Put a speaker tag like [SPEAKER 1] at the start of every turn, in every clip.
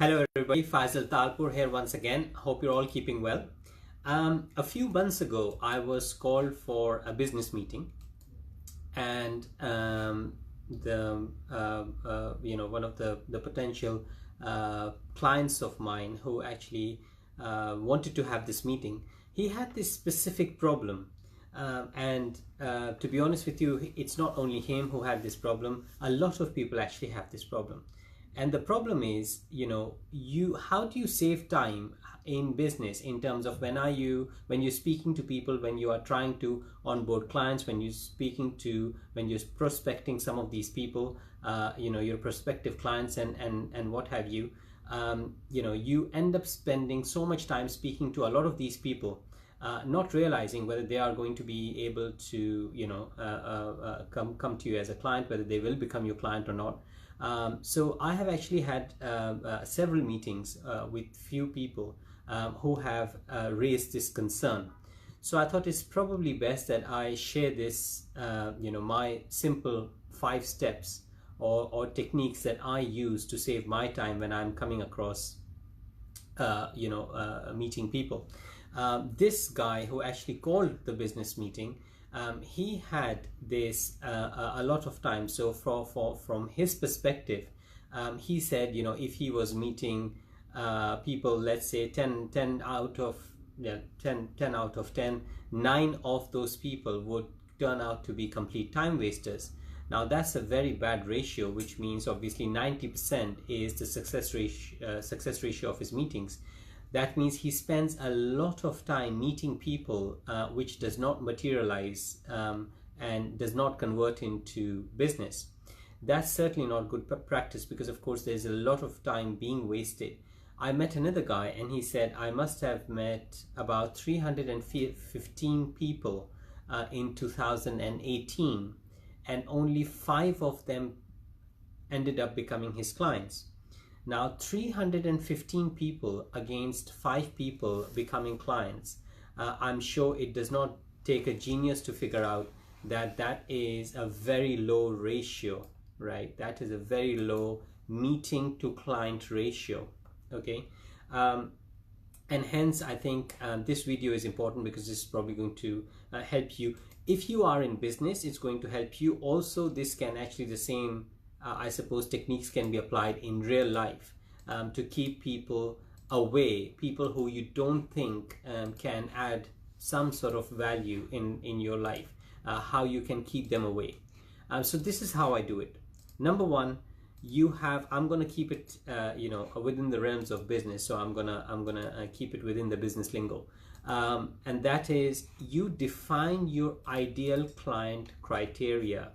[SPEAKER 1] Hello everybody, Faisal Talpur here once again. Hope you're all keeping well. A few months ago, I was called for a business meeting, and the one of the potential clients of mine who actually wanted to have this meeting, he had this specific problem. And to be honest with you, it's not only him who had this problem. A lot of people actually have this problem. And the problem is, how do you save time in business in terms of when you're speaking to people, when you are trying to onboard clients, when you're prospecting some of these people, your prospective clients and what have you. You end up spending so much time speaking to a lot of these people, not realizing whether they are going to be able to come to you as a client, whether they will become your client or not. So I have actually had several meetings with few people who have raised this concern. So I thought it's probably best that I share this, my simple 5 steps or techniques that I use to save my time when I'm coming across, meeting people. This guy who actually called the business meeting, he had this a lot of time. So from his perspective, he said, if he was meeting people, let's say 10 out of 10, 9 of those people would turn out to be complete time wasters. Now that's a very bad ratio, which means obviously 90% is the success ratio of his meetings. That means he spends a lot of time meeting people, which does not materialize and does not convert into business. That's certainly not good practice, because of course there's a lot of time being wasted. I met another guy and he said, I must have met about 315 people in 2018, and only 5 of them ended up becoming his clients. Now 315 people against 5 people becoming clients. I'm sure it does not take a genius to figure out that that is a very low ratio, right? That is a very low meeting to client ratio, okay? And hence I think this video is important, because this is probably going to help you. If you are in business, it's going to help you. Also, this can actually, the same I suppose, techniques can be applied in real life to keep people away, people who you don't think can add some sort of value in your life, how you can keep them away. So this is how I do it. Number one, I'm going to keep it within the realms of business, so I'm gonna keep it within the business lingo, and that is, you define your ideal client criteria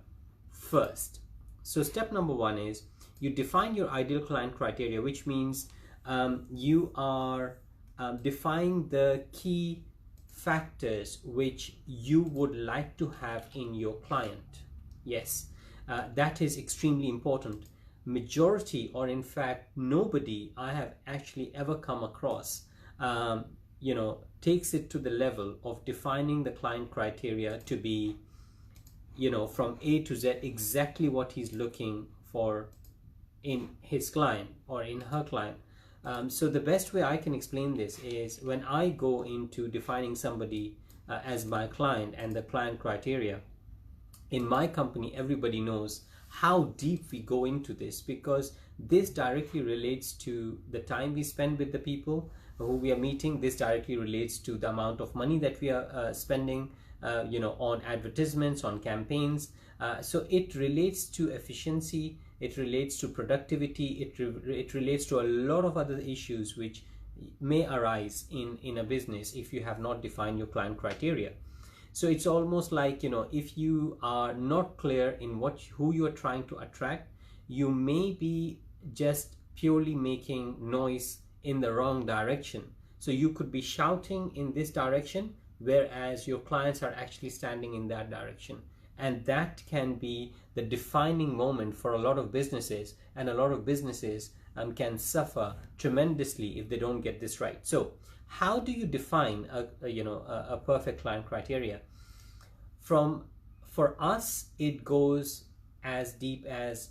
[SPEAKER 1] first. So step number 1 is you define your ideal client criteria, which means you are defining the key factors which you would like to have in your client. Yes, that is extremely important. Majority, or in fact nobody I have actually ever come across, takes it to the level of defining the client criteria to be, from A to Z, exactly what he's looking for in his client or in her client. So the best way I can explain this is, when I go into defining somebody as my client and the client criteria, in my company, everybody knows how deep we go into this, because this directly relates to the time we spend with the people who we are meeting. This directly relates to the amount of money that we are spending on advertisements, on campaigns. So it relates to efficiency, it relates to productivity, it relates to a lot of other issues which may arise in a business if you have not defined your client criteria. So it's almost like, if you are not clear in who you are trying to attract, you may be just purely making noise in the wrong direction. So you could be shouting in this direction, whereas your clients are actually standing in that direction. And that can be the defining moment for a lot of businesses, and a lot of businesses can suffer tremendously if they don't get this right. So how do you define a perfect client criteria? For us, it goes as deep as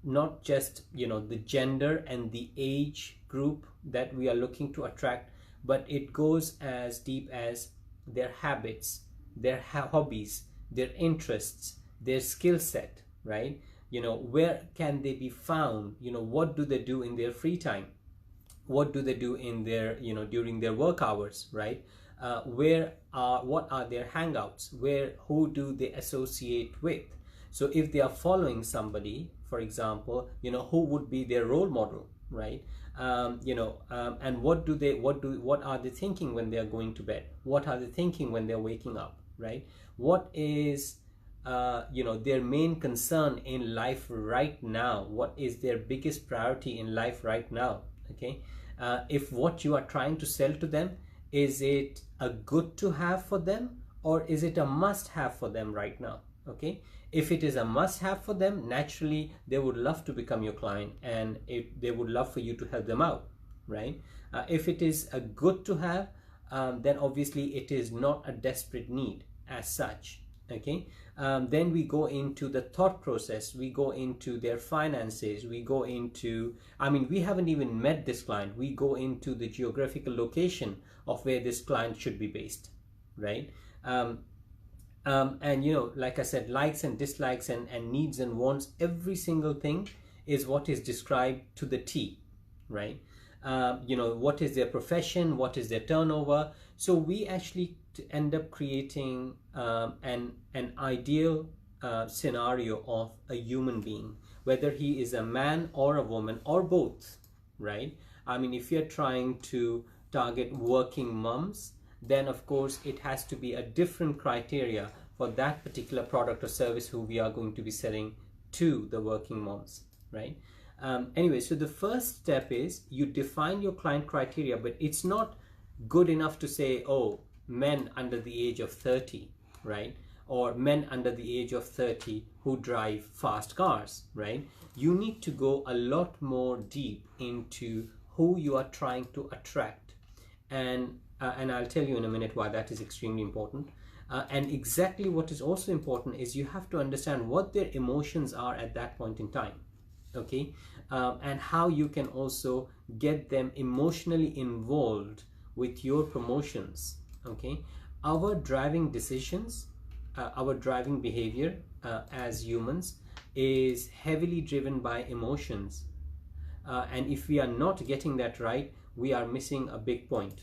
[SPEAKER 1] not just, you know, the gender and the age group that we are looking to attract, but it goes as deep as their habits, their hobbies, their interests, their skill set, right? You know, where can they be found? You know, what do they do in their free time? What do they do in their, you know, during their work hours, right? What are their hangouts? Who do they associate with? So if they are following somebody, for example, you know, who would be their role model, right? And what are they thinking when they are going to bed? What are they thinking when they're waking up, right? What is their main concern in life right now? What is their biggest priority in life right now? Okay. If what you are trying to sell to them, is it a good to have for them, or is it a must have for them right now? Okay. If it is a must have for them, naturally they would love to become your client, and if they would love for you to help them out, right? If it is a good to have, then obviously it is not a desperate need as such. Okay. Then we go into the thought process, we go into their finances, we go into, I mean, we haven't even met this client, we go into the geographical location of where this client should be based, right? And you know, like I said, likes and dislikes and needs and wants, every single thing is what is described to the T, right? What is their profession, what is their turnover. So we actually end up creating an ideal scenario of a human being, whether he is a man or a woman or both, right? I mean, if you're trying to target working moms, then of course it has to be a different criteria for that particular product or service who we are going to be selling to the working moms, right? Anyway, so the first step is you define your client criteria, but it's not good enough to say, oh, men under the age of 30, right? Or men under the age of 30 who drive fast cars, right? You need to go a lot more deep into who you are trying to attract. And I'll tell you in a minute why that is extremely important. And exactly what is also important is you have to understand what their emotions are at that point in time, okay? And how you can also get them emotionally involved with your promotions, okay? Our driving decisions, our driving behavior as humans is heavily driven by emotions. And if we are not getting that right, we are missing a big point.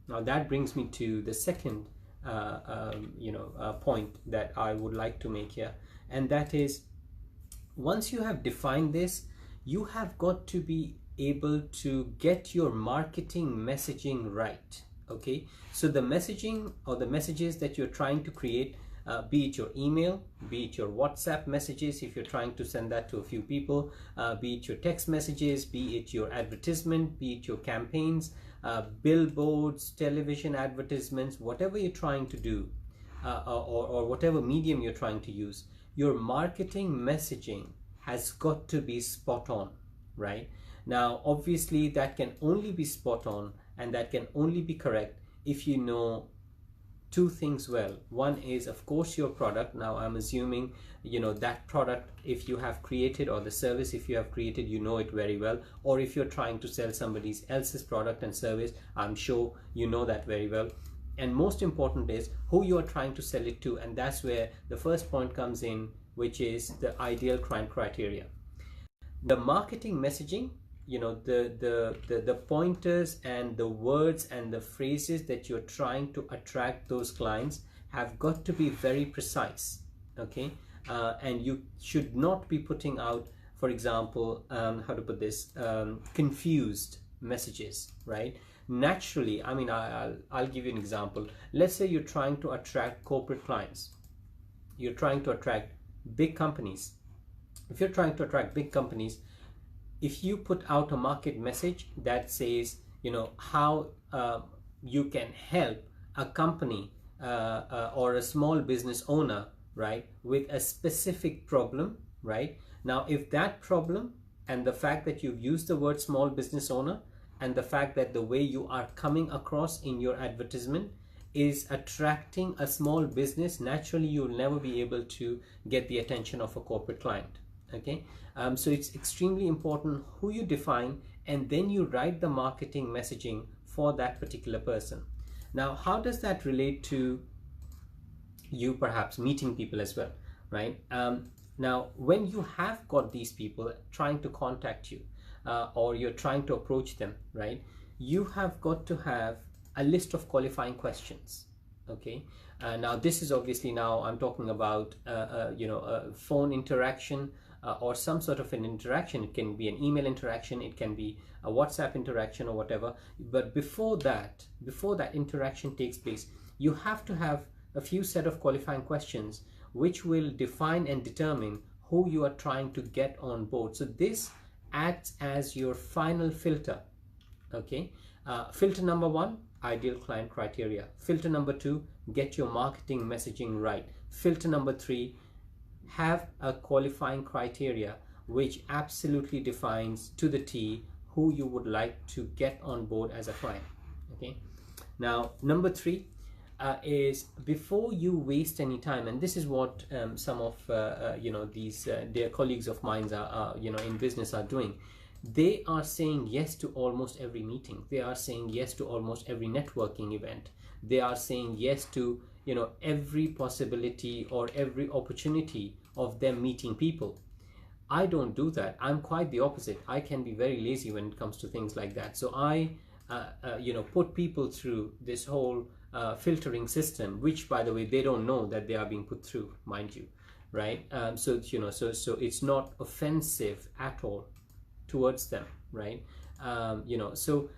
[SPEAKER 1] Now that brings me to the second point that I would like to make here, and that is, once you have defined this, you have got to be able to get your marketing messaging right. Okay, so the messaging or the messages that you're trying to create, be it your email, be it your WhatsApp messages if you're trying to send that to a few people, be it your text messages, be it your advertisement, be it your campaigns, billboards, television advertisements, whatever you're trying to do, or whatever medium you're trying to use, your marketing messaging has got to be spot on, right? Now, obviously, that can only be spot on and that can only be correct if you know two things well. One is, of course, your product. Now, I'm assuming, that product, if you have created, or the service, if you have created, you know it very well. Or if you're trying to sell somebody else's product and service, I'm sure you know that very well. And most important is who you are trying to sell it to. And that's where the first point comes in, which is the ideal client criteria. The marketing messaging, the pointers and the words and the phrases that you're trying to attract those clients have got to be very precise, okay? And you should not be putting out, for example, confused messages, right? Naturally, I mean, I'll give you an example. Let's say you're trying to attract corporate clients. You're trying to attract big companies. If you're trying to attract big companies, if you put out a market message that says, how you can help a company or a small business owner, right, with a specific problem, right? Now, if that problem and the fact that you've used the word small business owner and the fact that the way you are coming across in your advertisement is attracting a small business, naturally you'll never be able to get the attention of a corporate client. Okay, so it's extremely important who you define, and then you write the marketing messaging for that particular person. Now, how does that relate to you perhaps meeting people as well, right? Now, when you have got these people trying to contact you, or you're trying to approach them, right? You have got to have a list of qualifying questions. Okay. Now, this is obviously, now I'm talking about a phone interaction, or some sort of an interaction. It can be an email interaction, it can be a WhatsApp interaction or whatever. But before that interaction takes place, you have to have a few set of qualifying questions which will define and determine who you are trying to get on board. So this acts as your final filter. Okay. Filter number one, ideal client criteria. Filter number two, get your marketing messaging right. Filter number three, have a qualifying criteria which absolutely defines to the T who you would like to get on board as a client. Okay. Now, number three is, before you waste any time, and this is what some of these their colleagues of mine are in business are doing. They are saying yes to almost every meeting. They are saying yes to almost every networking event. They are saying yes to every possibility or every opportunity of them meeting people. I don't do that. I'm quite the opposite. I can be very lazy when it comes to things like that. So I put people through this whole filtering system, which, by the way, they don't know that they are being put through, mind you, right? So it's not offensive at all towards them, right? So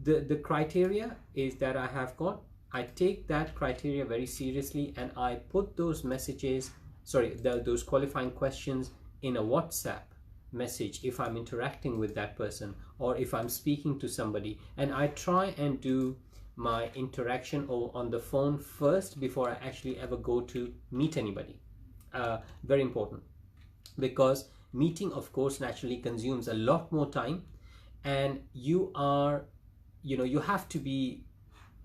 [SPEAKER 1] the criteria is that I have got. I take that criteria very seriously, and I put those messages, those qualifying questions in a WhatsApp message if I'm interacting with that person, or if I'm speaking to somebody, and I try and do my interaction on the phone first before I actually ever go to meet anybody. Very important, because meeting, of course, naturally consumes a lot more time, and you have to be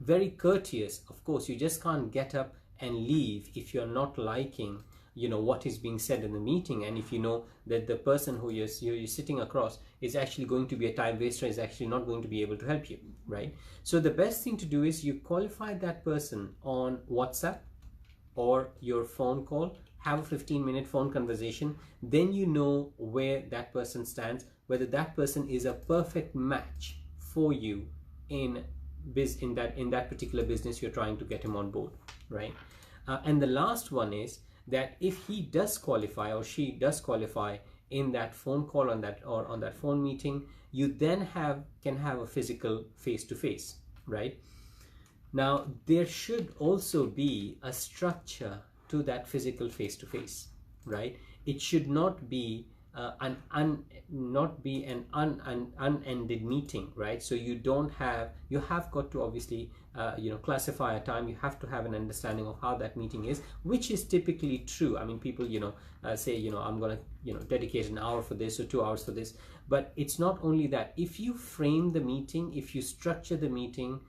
[SPEAKER 1] very courteous. Of course, you just can't get up and leave if you're not liking what is being said in the meeting, and if you know that the person who you're sitting across is actually going to be a time waster, is actually not going to be able to help you, right? So the best thing to do is you qualify that person on WhatsApp or your phone call, have a 15-minute phone conversation, then you know where that person stands, whether that person is a perfect match for you in that particular business you're trying to get him on board, right? And the last one is that if he does qualify or she does qualify in that phone call on that phone meeting, you then can have a physical face-to-face, right? Now, there should also be a structure to that physical face-to-face, right? It should not be an unended meeting, right? So you have got to obviously classify a time. You have to have an understanding of how that meeting is, which is typically true. I mean, people say I'm gonna dedicate an hour for this or 2 hours for this, but it's not only that. If you frame the meeting, if you structure the meeting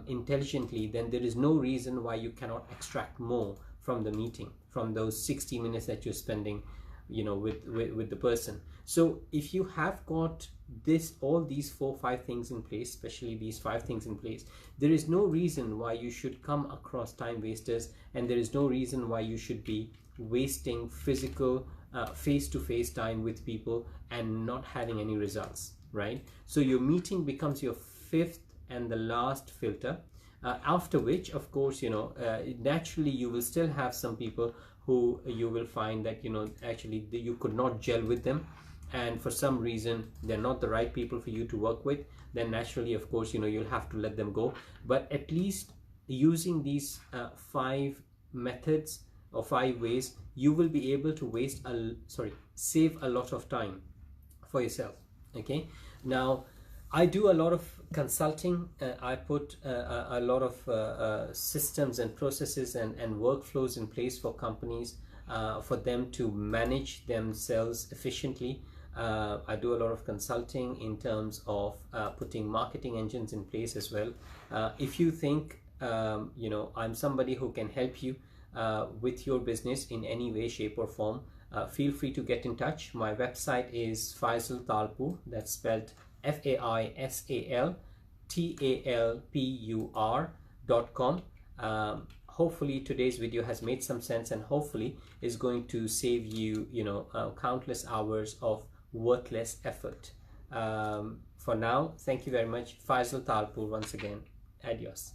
[SPEAKER 1] intelligently, then there is no reason why you cannot extract more from the meeting, from those 60 minutes that you're spending with the person. So if you have got all these 4-5 things in place, especially these 5 things in place, there is no reason why you should come across time wasters, and there is no reason why you should be wasting physical face-to-face time with people and not having any results, right? So your meeting becomes your 5th and the last filter, after which, of course, naturally you will still have some people who you will find that actually you could not gel with them, and for some reason they're not the right people for you to work with. Then naturally, of course, you'll have to let them go. But at least using these 5 methods or 5 ways, you will be able to save a lot of time for yourself. Okay. Now, I do a lot of consulting. I put a lot of systems and processes and workflows in place for companies for them to manage themselves efficiently. I do a lot of consulting in terms of putting marketing engines in place as well. If you think I'm somebody who can help you with your business in any way, shape or form, feel free to get in touch. My website is Faisal Talpur, that's spelled FAISALTALPUR.com. Hopefully today's video has made some sense, and hopefully is going to save you, countless hours of worthless effort. For now, thank you very much. Faisal Talpur once again. Adios.